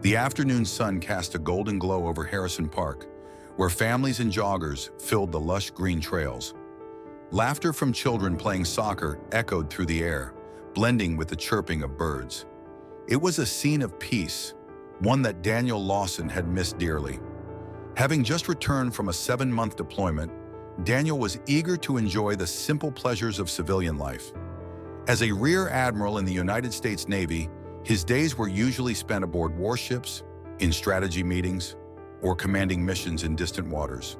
The afternoon sun cast a golden glow over Harrison Park, where families and joggers filled the lush green trails. Laughter from children playing soccer echoed through the air, blending with the chirping of birds. It was a scene of peace, one that Daniel Lawson had missed dearly. Having just returned from a 7-month deployment, Daniel was eager to enjoy the simple pleasures of civilian life. As a Rear Admiral in the United States Navy, his days were usually spent aboard warships, in strategy meetings, or commanding missions in distant waters.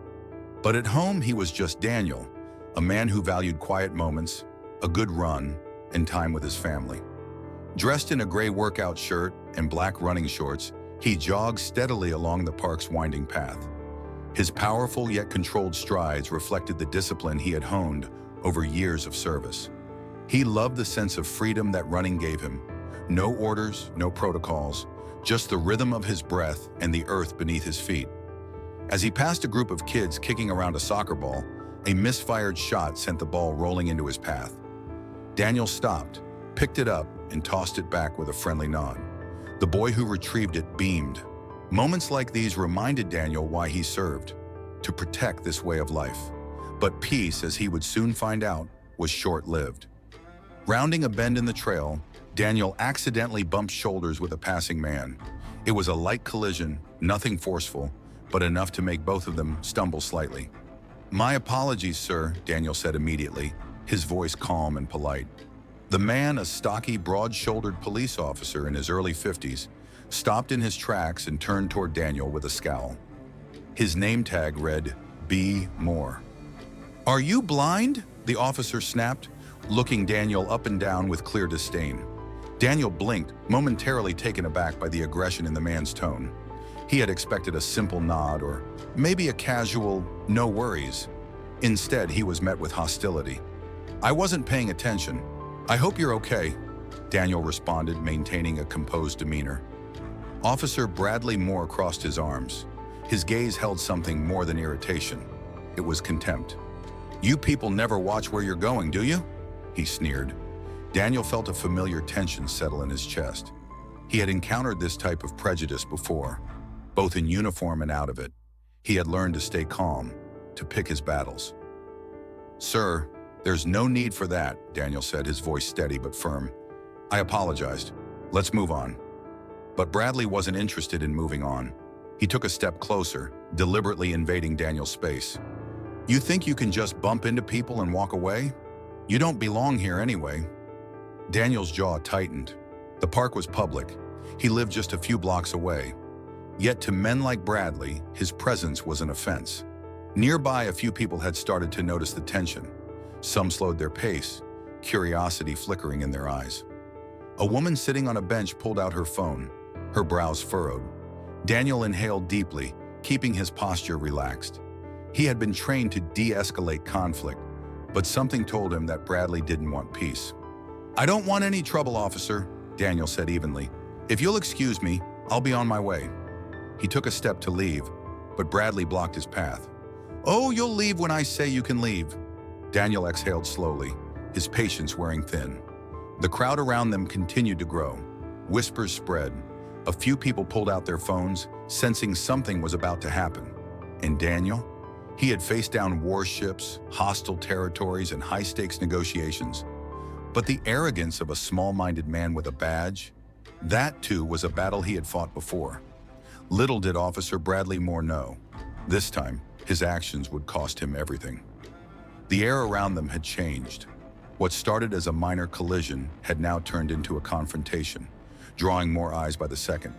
But at home, he was just Daniel, a man who valued quiet moments, a good run, and time with his family. Dressed in a gray workout shirt and black running shorts, he jogged steadily along the park's winding path. His powerful yet controlled strides reflected the discipline he had honed over years of service. He loved the sense of freedom that running gave him. No orders, no protocols, just the rhythm of his breath and the earth beneath his feet. As he passed a group of kids kicking around a soccer ball, a misfired shot sent the ball rolling into his path. Daniel stopped, picked it up, and tossed it back with a friendly nod. The boy who retrieved it beamed. Moments like these reminded Daniel why he served, to protect this way of life. But peace, as he would soon find out, was short-lived. Rounding a bend in the trail, Daniel accidentally bumped shoulders with a passing man. It was a light collision, nothing forceful, but enough to make both of them stumble slightly. "My apologies, sir," Daniel said immediately, his voice calm and polite. The man, a stocky, broad-shouldered police officer in his early 50s, stopped in his tracks and turned toward Daniel with a scowl. His name tag read, "B. Moore." "Are you blind?" the officer snapped, looking Daniel up and down with clear disdain. Daniel blinked, momentarily taken aback by the aggression in the man's tone. He had expected a simple nod or maybe a casual, "no worries." Instead, he was met with hostility. "I wasn't paying attention. I hope you're okay," Daniel responded, maintaining a composed demeanor. Officer Bradley Moore crossed his arms. His gaze held something more than irritation. It was contempt. "You people never watch where you're going, do you?" he sneered. Daniel felt a familiar tension settle in his chest. He had encountered this type of prejudice before, both in uniform and out of it. He had learned to stay calm, to pick his battles. "Sir, there's no need for that," Daniel said, his voice steady but firm. "I apologized. Let's move on." But Bradley wasn't interested in moving on. He took a step closer, deliberately invading Daniel's space. "You think you can just bump into people and walk away? You don't belong here anyway." Daniel's jaw tightened. The park was public. He lived just a few blocks away. Yet to men like Bradley, his presence was an offense. Nearby, a few people had started to notice the tension. Some slowed their pace, curiosity flickering in their eyes. A woman sitting on a bench pulled out her phone, her brows furrowed. Daniel inhaled deeply, keeping his posture relaxed. He had been trained to de-escalate conflict, but something told him that Bradley didn't want peace. "I don't want any trouble, officer," Daniel said evenly. "If you'll excuse me, I'll be on my way." He took a step to leave, but Bradley blocked his path. "Oh, you'll leave when I say you can leave." Daniel exhaled slowly, his patience wearing thin. The crowd around them continued to grow. Whispers spread. A few people pulled out their phones, sensing something was about to happen. And Daniel? He had faced down warships, hostile territories, and high-stakes negotiations. But the arrogance of a small-minded man with a badge, that too was a battle he had fought before. Little did Officer Bradley Moore know. This time, his actions would cost him everything. The air around them had changed. What started as a minor collision had now turned into a confrontation, drawing more eyes by the second.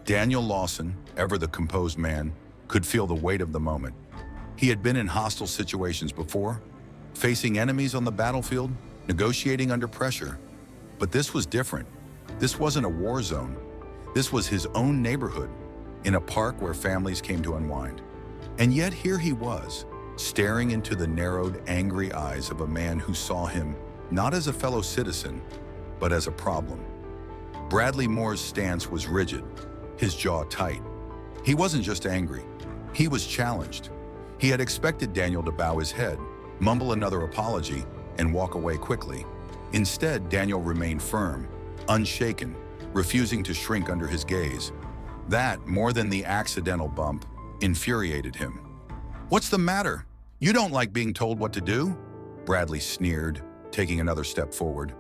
Daniel Lawson, ever the composed man, could feel the weight of the moment. He had been in hostile situations before, facing enemies on the battlefield, negotiating under pressure. But this was different. This wasn't a war zone. This was his own neighborhood, in a park where families came to unwind. And yet here he was, staring into the narrowed, angry eyes of a man who saw him not as a fellow citizen, but as a problem. Bradley Moore's stance was rigid, his jaw tight. He wasn't just angry, he was challenged. He had expected Daniel to bow his head, mumble another apology, and walk away quickly. Instead, Daniel remained firm, unshaken, refusing to shrink under his gaze. That, more than the accidental bump, infuriated him. "What's the matter? You don't like being told what to do?" Bradley sneered, taking another step forward.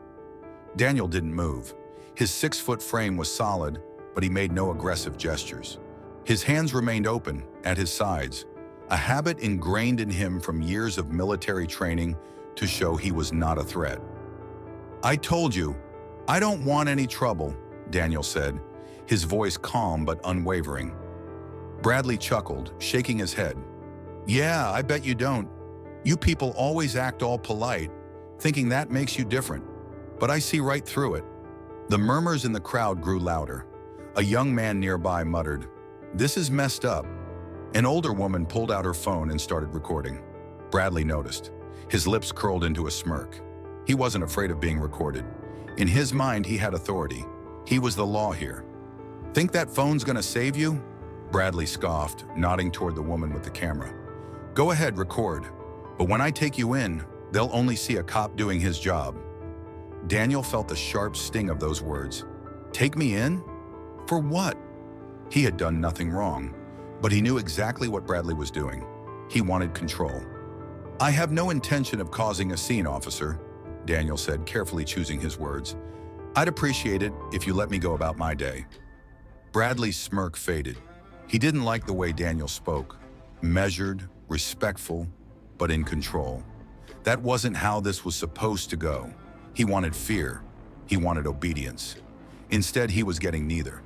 Daniel didn't move. His 6-foot frame was solid, but he made no aggressive gestures. His hands remained open at his sides, a habit ingrained in him from years of military training to show he was not a threat. "I told you, I don't want any trouble," Daniel said, his voice calm but unwavering. Bradley chuckled, shaking his head. "Yeah, I bet you don't. You people always act all polite, thinking that makes you different. But I see right through it." The murmurs in the crowd grew louder. A young man nearby muttered, "This is messed up." An older woman pulled out her phone and started recording. Bradley noticed. His lips curled into a smirk. He wasn't afraid of being recorded. In his mind, he had authority. He was the law here. "Think that phone's gonna save you?" Bradley scoffed, nodding toward the woman with the camera. "Go ahead, record. But when I take you in, they'll only see a cop doing his job." Daniel felt the sharp sting of those words. Take me in? For what? He had done nothing wrong, but he knew exactly what Bradley was doing. He wanted control. "I have no intention of causing a scene, officer," Daniel said, carefully choosing his words. "I'd appreciate it if you let me go about my day." Bradley's smirk faded. He didn't like the way Daniel spoke. Measured, respectful, but in control. That wasn't how this was supposed to go. He wanted fear. He wanted obedience. Instead, he was getting neither.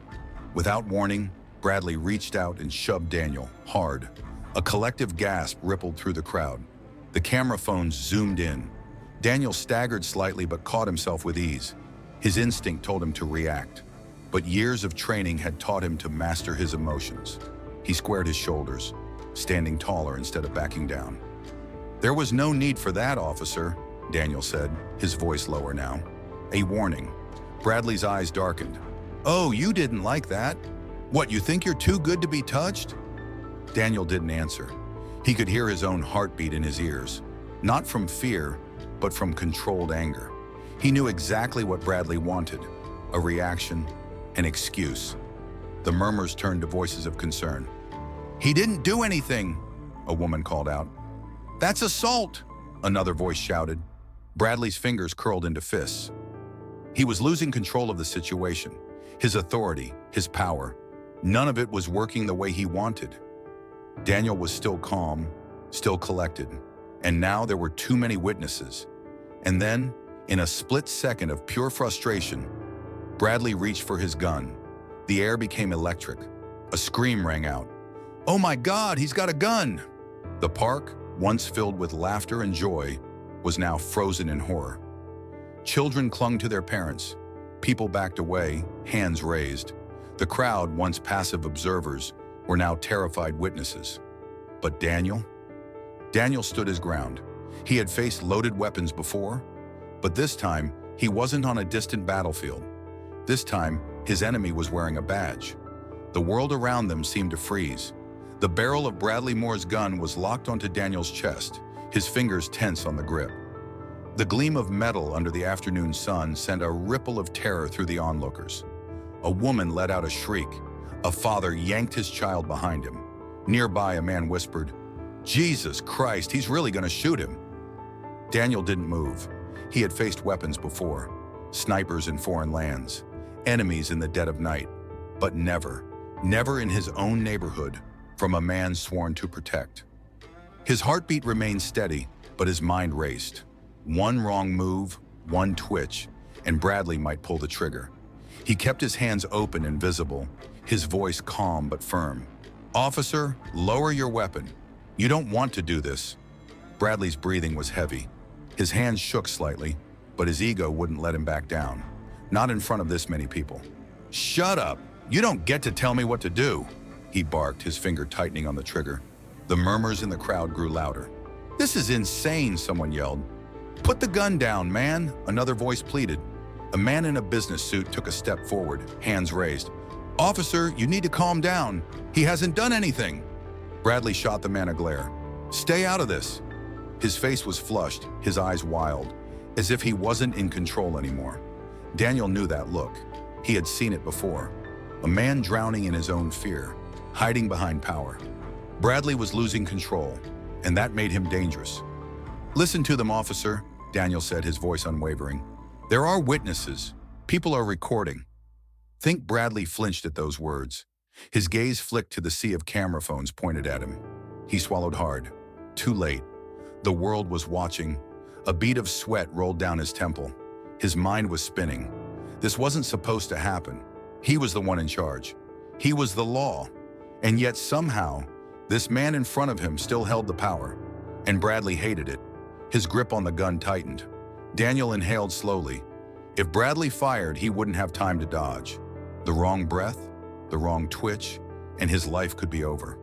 Without warning, Bradley reached out and shoved Daniel hard. A collective gasp rippled through the crowd. The camera phones zoomed in. Daniel staggered slightly but caught himself with ease. His instinct told him to react, but years of training had taught him to master his emotions. He squared his shoulders, standing taller instead of backing down. "There was no need for that, officer," Daniel said, his voice lower now. A warning. Bradley's eyes darkened. "Oh, you didn't like that? What, you think you're too good to be touched?" Daniel didn't answer. He could hear his own heartbeat in his ears, not from fear, but from controlled anger. He knew exactly what Bradley wanted, a reaction, an excuse. The murmurs turned to voices of concern. "He didn't do anything," a woman called out. "That's assault," another voice shouted. Bradley's fingers curled into fists. He was losing control of the situation, his authority, his power. None of it was working the way he wanted. Daniel was still calm, still collected, and now there were too many witnesses. And then, in a split second of pure frustration, Bradley reached for his gun. The air became electric. A scream rang out. "Oh my God, he's got a gun!" The park, once filled with laughter and joy, was now frozen in horror. Children clung to their parents. People backed away, hands raised. The crowd, once passive observers, were now terrified witnesses. But Daniel? Daniel stood his ground. He had faced loaded weapons before, but this time, he wasn't on a distant battlefield. This time, his enemy was wearing a badge. The world around them seemed to freeze. The barrel of Bradley Moore's gun was locked onto Daniel's chest, his fingers tense on the grip. The gleam of metal under the afternoon sun sent a ripple of terror through the onlookers. A woman let out a shriek. A father yanked his child behind him. Nearby, a man whispered, "Jesus Christ, he's really gonna shoot him." Daniel didn't move. He had faced weapons before, snipers in foreign lands, enemies in the dead of night, but never in his own neighborhood, from a man sworn to protect. His heartbeat remained steady, but his mind raced. One wrong move, one twitch, and Bradley might pull the trigger. He kept his hands open and visible, his voice calm but firm. "Officer, lower your weapon. You don't want to do this." Bradley's breathing was heavy. His hands shook slightly, but his ego wouldn't let him back down. Not in front of this many people. "Shut up! You don't get to tell me what to do," he barked, his finger tightening on the trigger. The murmurs in the crowd grew louder. "This is insane," someone yelled. "Put the gun down, man," another voice pleaded. A man in a business suit took a step forward, hands raised. "Officer, you need to calm down. He hasn't done anything." Bradley shot the man a glare. "Stay out of this." His face was flushed, his eyes wild, as if he wasn't in control anymore. Daniel knew that look. He had seen it before. a man drowning in his own fear, hiding behind power. Bradley was losing control, and that made him dangerous. "Listen to them, officer," Daniel said, his voice unwavering. "There are witnesses. People are recording." Think Bradley flinched at those words. His gaze flicked to the sea of camera phones pointed at him. He swallowed hard. Too late. The world was watching. A bead of sweat rolled down his temple. His mind was spinning. This wasn't supposed to happen. He was the one in charge. He was the law. And yet somehow, this man in front of him still held the power. And Bradley hated it. His grip on the gun tightened. Daniel inhaled slowly. If Bradley fired, he wouldn't have time to dodge. The wrong breath, the wrong twitch, and his life could be over.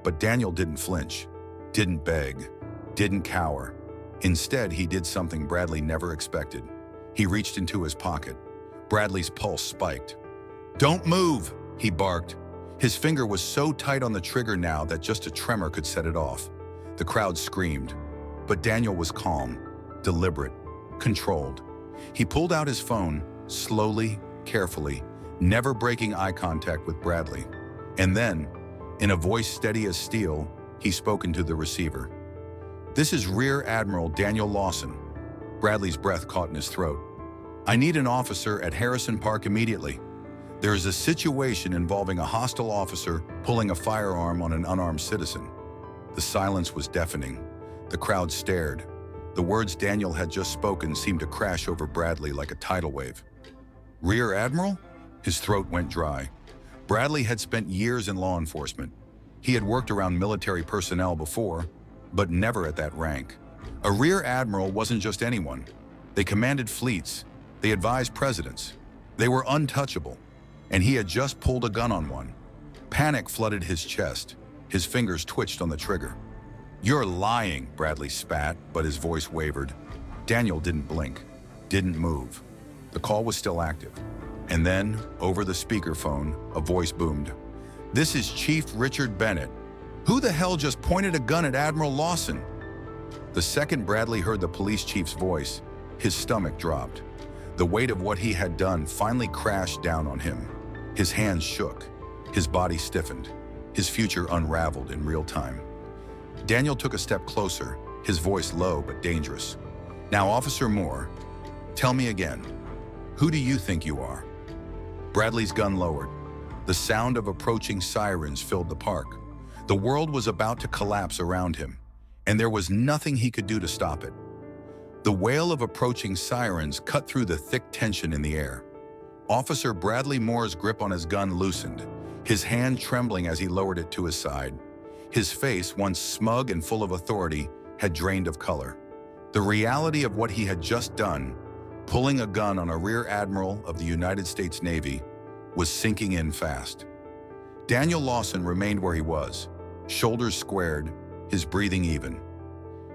But Daniel didn't flinch, didn't beg, didn't cower. Instead, he did something Bradley never expected. He reached into his pocket. Bradley's pulse spiked. "Don't move," he barked. His finger was so tight on the trigger now that just a tremor could set it off. The crowd screamed. But Daniel was calm, deliberate, controlled. He pulled out his phone, slowly, carefully, never breaking eye contact with Bradley. And then, in a voice steady as steel, he spoke into the receiver. "This is Rear Admiral Daniel Lawson." Bradley's breath caught in his throat. "I need an officer at Harrison Park immediately. There is a situation involving a hostile officer pulling a firearm on an unarmed citizen." The silence was deafening. The crowd stared. The words Daniel had just spoken seemed to crash over Bradley like a tidal wave. "Rear Admiral?" His throat went dry. Bradley had spent years in law enforcement. He had worked around military personnel before, but never at that rank. A Rear Admiral wasn't just anyone. They commanded fleets. They advised presidents. They were untouchable, and he had just pulled a gun on one. Panic flooded his chest. His fingers twitched on the trigger. "You're lying," Bradley spat, but his voice wavered. Daniel didn't blink, didn't move. The call was still active. And then, over the speakerphone, a voice boomed. "This is Chief Richard Bennett. Who the hell just pointed a gun at Admiral Lawson?" The second Bradley heard the police chief's voice, his stomach dropped. The weight of what he had done finally crashed down on him. His hands shook. His body stiffened. His future unraveled in real time. Daniel took a step closer, his voice low but dangerous. "Now, Officer Moore, tell me again, who do you think you are?" Bradley's gun lowered. The sound of approaching sirens filled the park. The world was about to collapse around him, and there was nothing he could do to stop it. The wail of approaching sirens cut through the thick tension in the air. Officer Bradley Moore's grip on his gun loosened, his hand trembling as he lowered it to his side. His face, once smug and full of authority, had drained of color. The reality of what he had just done, pulling a gun on a Rear Admiral of the United States Navy, was sinking in fast. Daniel Lawson remained where he was, shoulders squared, his breathing even.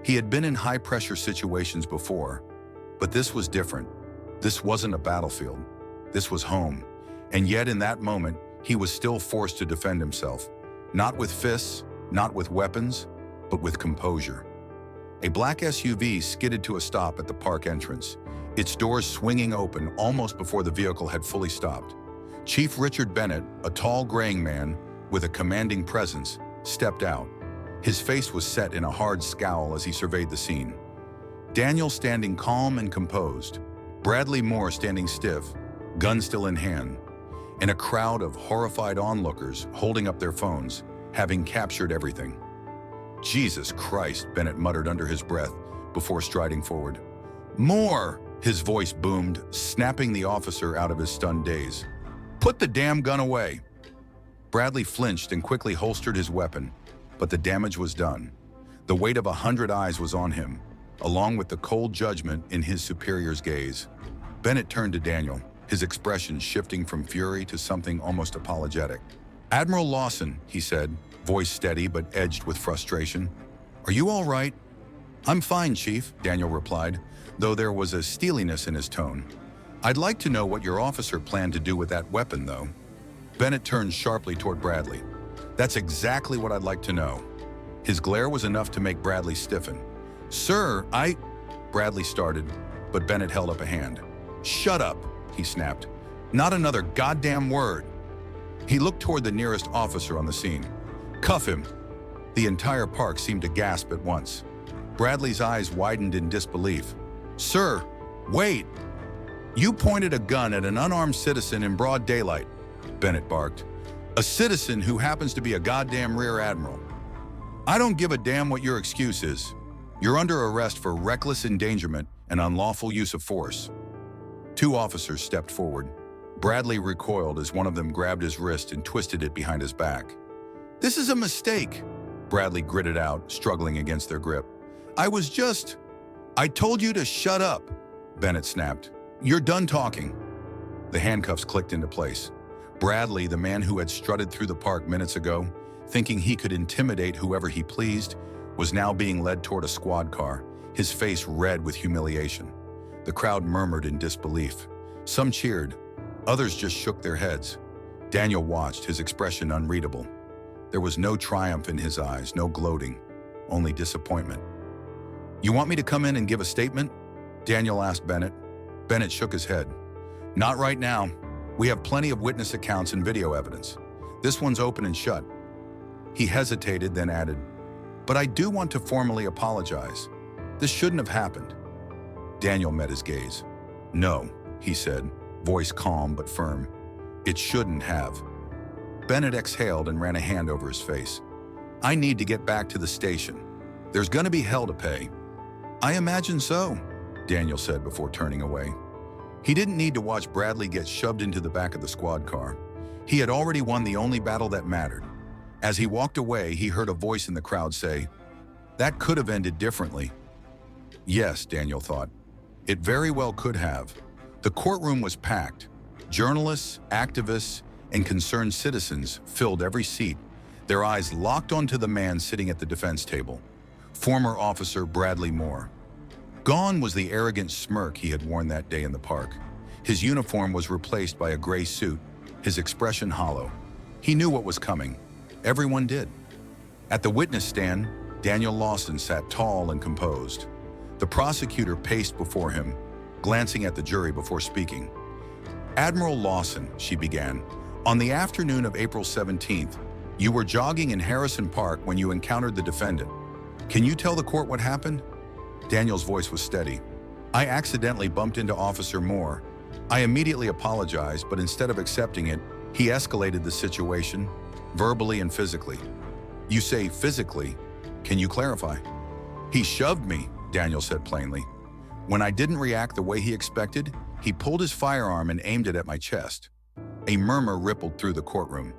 He had been in high-pressure situations before, but this was different. This wasn't a battlefield. This was home. And yet in that moment, he was still forced to defend himself, not with fists, not with weapons, but with composure. A black SUV skidded to a stop at the park entrance, its doors swinging open almost before the vehicle had fully stopped. Chief Richard Bennett, a tall graying man with a commanding presence, stepped out. His face was set in a hard scowl as he surveyed the scene. Daniel standing calm and composed, Bradley Moore standing stiff, gun still in hand, and a crowd of horrified onlookers holding up their phones, having captured everything. "Jesus Christ," Bennett muttered under his breath before striding forward. "Moore!" His voice boomed, snapping the officer out of his stunned daze. "Put the damn gun away!" Bradley flinched and quickly holstered his weapon, but the damage was done. The weight of 100 eyes was on him, along with the cold judgment in his superior's gaze. Bennett turned to Daniel, his expression shifting from fury to something almost apologetic. "Admiral Lawson," he said, voice steady but edged with frustration. "Are you all right?" "I'm fine, Chief," Daniel replied, though there was a steeliness in his tone. "I'd like to know what your officer planned to do with that weapon, though." Bennett turned sharply toward Bradley. "That's exactly what I'd like to know." His glare was enough to make Bradley stiffen. "Sir, Bradley started, but Bennett held up a hand. "Shut up," he snapped. "Not another goddamn word." He looked toward the nearest officer on the scene. "Cuff him!" The entire park seemed to gasp at once. Bradley's eyes widened in disbelief. "Sir, wait! You pointed a gun at an unarmed citizen in broad daylight," Bennett barked. "A citizen who happens to be a goddamn rear admiral. I don't give a damn what your excuse is. You're under arrest for reckless endangerment and unlawful use of force." Two officers stepped forward. Bradley recoiled as one of them grabbed his wrist and twisted it behind his back. "This is a mistake," Bradley gritted out, struggling against their grip. I told you to shut up," Bennett snapped. "You're done talking." The handcuffs clicked into place. Bradley, the man who had strutted through the park minutes ago, thinking he could intimidate whoever he pleased, was now being led toward a squad car, his face red with humiliation. The crowd murmured in disbelief. Some cheered. Others just shook their heads. Daniel watched, his expression unreadable. There was no triumph in his eyes, no gloating, only disappointment. "You want me to come in and give a statement?" Daniel asked Bennett. Bennett shook his head. "Not right now. We have plenty of witness accounts and video evidence. This one's open and shut." He hesitated, then added, "But I do want to formally apologize. This shouldn't have happened." Daniel met his gaze. "No," he said, voice calm but firm. "It shouldn't have." Bennett exhaled and ran a hand over his face. "I need to get back to the station. There's gonna be hell to pay." "I imagine so," Daniel said before turning away. He didn't need to watch Bradley get shoved into the back of the squad car. He had already won the only battle that mattered. As he walked away, he heard a voice in the crowd say, "That could have ended differently." Yes, Daniel thought. It very well could have. The courtroom was packed. Journalists, activists, and concerned citizens filled every seat, their eyes locked onto the man sitting at the defense table, former officer Bradley Moore. Gone was the arrogant smirk he had worn that day in the park. His uniform was replaced by a gray suit, his expression hollow. He knew what was coming. Everyone did. At the witness stand, Daniel Lawson sat tall and composed. The prosecutor paced before him, glancing at the jury before speaking. "Admiral Lawson," she began, "on the afternoon of April 17th, you were jogging in Harrison Park when you encountered the defendant. Can you tell the court what happened?" Daniel's voice was steady. "I accidentally bumped into Officer Moore. I immediately apologized, but instead of accepting it, he escalated the situation, verbally and physically." "You say physically. Can you clarify?" "He shoved me," Daniel said plainly. "When I didn't react the way he expected, he pulled his firearm and aimed it at my chest." A murmur rippled through the courtroom.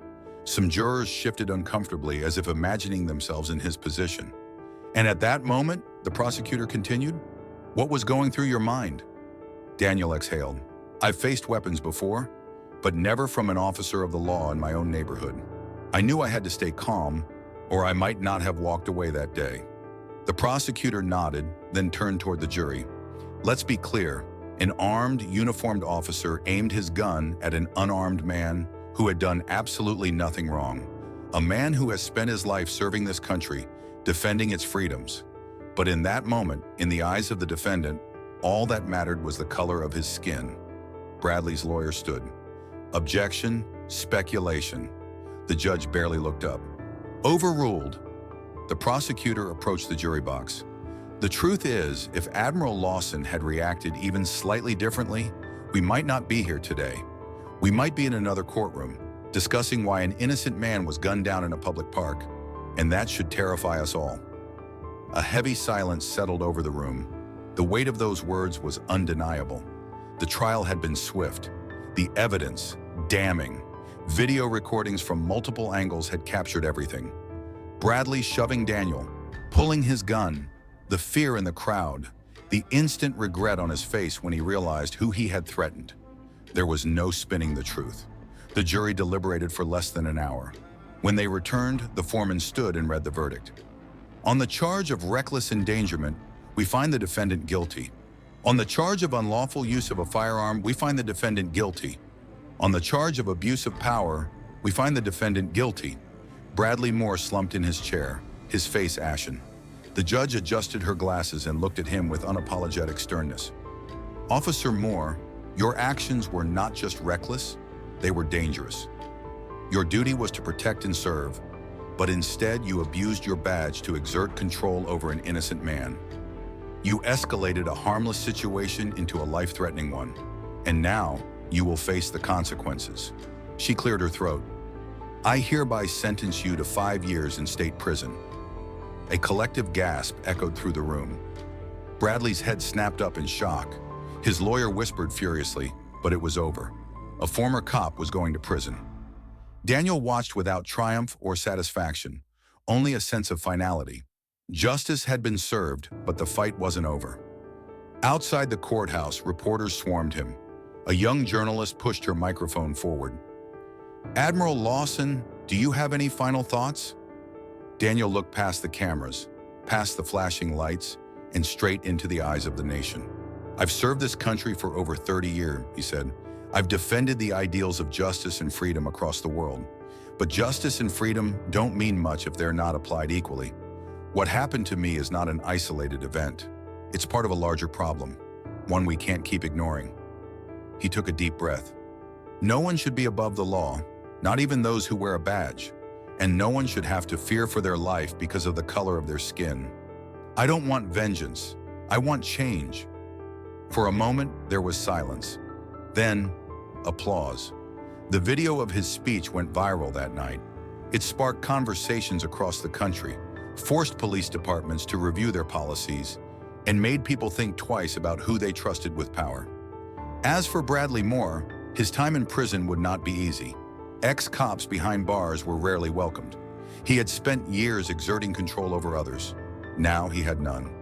Some jurors shifted uncomfortably as if imagining themselves in his position. "And at that moment," the prosecutor continued, "what was going through your mind?" Daniel exhaled. "I've faced weapons before, but never from an officer of the law in my own neighborhood. I knew I had to stay calm, or I might not have walked away that day." The prosecutor nodded, then turned toward the jury. "Let's be clear. An armed, uniformed officer aimed his gun at an unarmed man who had done absolutely nothing wrong. A man who has spent his life serving this country, defending its freedoms. But in that moment, in the eyes of the defendant, all that mattered was the color of his skin." Bradley's lawyer stood. "Objection, speculation." The judge barely looked up. "Overruled." The prosecutor approached the jury box. "The truth is, if Admiral Lawson had reacted even slightly differently, we might not be here today. We might be in another courtroom, discussing why an innocent man was gunned down in a public park, and that should terrify us all." A heavy silence settled over the room. The weight of those words was undeniable. The trial had been swift. The evidence, damning. Video recordings from multiple angles had captured everything. Bradley shoving Daniel, pulling his gun, the fear in the crowd, the instant regret on his face when he realized who he had threatened. There was no spinning the truth. The jury deliberated for less than an hour. When they returned, the foreman stood and read the verdict. "On the charge of reckless endangerment, we find the defendant guilty. On the charge of unlawful use of a firearm, we find the defendant guilty. On the charge of abuse of power, we find the defendant guilty." Bradley Moore slumped in his chair, his face ashen. The judge adjusted her glasses and looked at him with unapologetic sternness. "Officer Moore, your actions were not just reckless, they were dangerous. Your duty was to protect and serve, but instead you abused your badge to exert control over an innocent man. You escalated a harmless situation into a life-threatening one, and now you will face the consequences. She cleared her throat. I hereby sentence you to 5 years in state prison. A collective gasp echoed through the room. Bradley's head snapped up in shock. His lawyer whispered furiously, but it was over. A former cop was going to prison. Daniel watched without triumph or satisfaction, only a sense of finality. Justice had been served, but the fight wasn't over. Outside the courthouse, reporters swarmed him. A young journalist pushed her microphone forward. Admiral Lawson, do you have any final thoughts? Daniel looked past the cameras, past the flashing lights, and straight into the eyes of the nation. I've served this country for over 30 years, he said. I've defended the ideals of justice and freedom across the world. But justice and freedom don't mean much if they're not applied equally. What happened to me is not an isolated event. It's part of a larger problem, one we can't keep ignoring. He took a deep breath. No one should be above the law, not even those who wear a badge. And no one should have to fear for their life because of the color of their skin. I don't want vengeance. I want change. For a moment, there was silence. Then, applause. The video of his speech went viral that night. It sparked conversations across the country, forced police departments to review their policies, and made people think twice about who they trusted with power. As for Bradley Moore, his time in prison would not be easy. Ex-cops behind bars were rarely welcomed. He had spent years exerting control over others. Now he had none.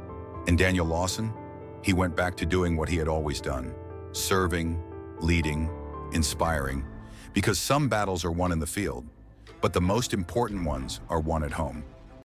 And Daniel Lawson? He went back to doing what he had always done, serving, leading, inspiring, because some battles are won in the field, but the most important ones are won at home.